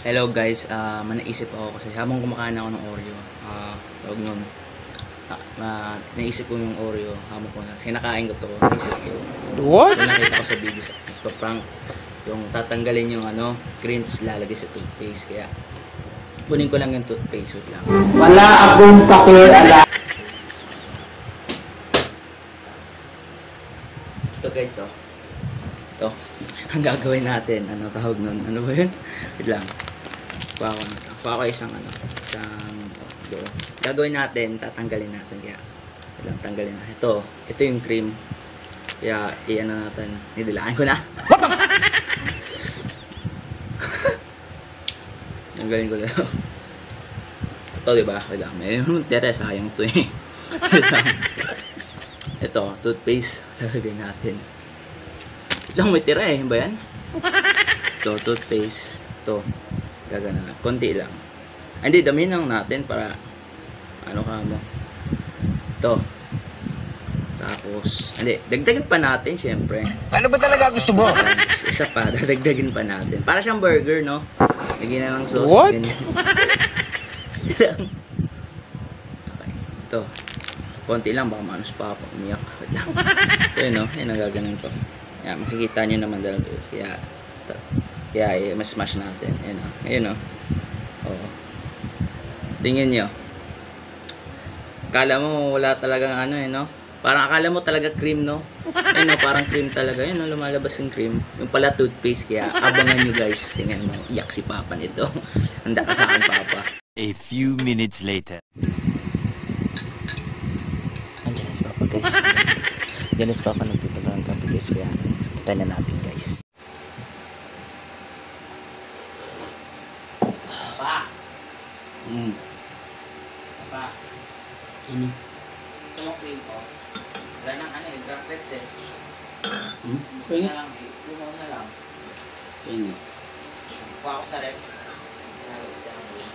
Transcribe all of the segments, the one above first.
Hello guys, naisip ako kasi habang kumakain ako ng Oreo, tawag nun, naisip ko yung Oreo habang kinakain ko to, naisip ko. What? Yung nakita ko sa video sa prank, yung tatanggalin yung cream tapos lalagay sa toothpaste, kaya kunin ko lang yung toothpaste, wait lang. Wala akong pakialam. Ito guys, ito, ang gagawin natin, tawag nun, ano ba yun? Wait lang. Kuha ko isang gagawin natin, tatanggalin natin, kaya lang tanggalin na. Ito yung cream, kaya iyan na natin, nidilaan ko na. Tanggalin ko na. Ito diba, wala, may tira, sayang to eh. Ito, toothpaste, lalagay natin. Lang may tira eh, ba yan? Ito, toothpaste, ito. Gagana na. Konti lang. Hindi, damihin lang natin para mo. Ito. Tapos, hindi, dagdagan pa natin syempre. Ano ba talaga gusto mo? Isa pa, dagdagan pa natin. Para siyang burger, no? Lagyan na ng sauce. What? Okay. Ito. Konti lang, baka manos pa ako. Umiyak. Ito yun, no? Yan ang gaganon ko. Yan, makikita nyo naman dalawa. Kaya mas-smash natin. Ayun o. Oo. Tingin nyo. Akala mo wala talagang no? Parang akala mo talaga cream, no? Ayun o, parang cream talaga. Ayun o, lumalabas yung cream. Yung pala toothpaste. Kaya abangan nyo guys. Tingnan mo. Iyak si Papa nito. Handa ka sa akin, Papa. A few minutes later. Andiyan na si Papa guys. Andiyan na si Papa, nagtitipla ng kape guys. Kaya patay na natin guys. Papa! Papa! Gusto mo cream ko? Wala nang droplets eh. Pwede? Na lang, lumaw na lang. Pwede. Kuha ko sa rep. Isa lang doon.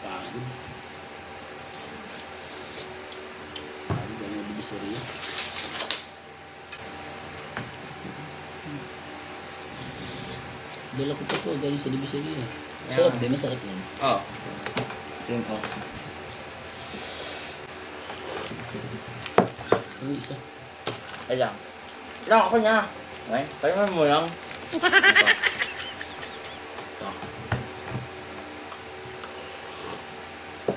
Pagod. Pagod ka na Divisoria. Dala ko pa po galing sa Divisoria. Masarap ba? Masarap yan. Oo. Cream ko. Ano isa? Ay lang. Lang ako na. Okay? Kaya mo lang.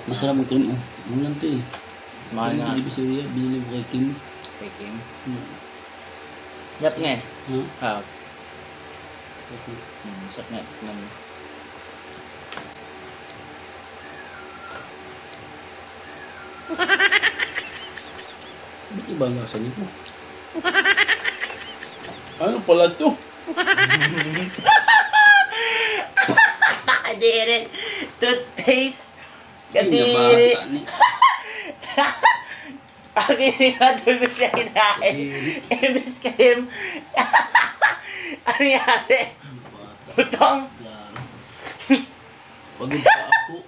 Masarap yung cream. Ano lang ito eh. Mahal Galing na. sa Divisoria. Binili ko kay Kim. Kay Kim. Hmm. Yap nga eh. Ha? Sarap nga. Tikman mo. Ba't iba ang lasa nito? Ano pala ito? Kadiri. Toothpaste. Ay, Kadiri. nabata ni. Pag sinadulog siya kinain. Imbis cream. Ano nangyari? Butong. Pagod pa ako.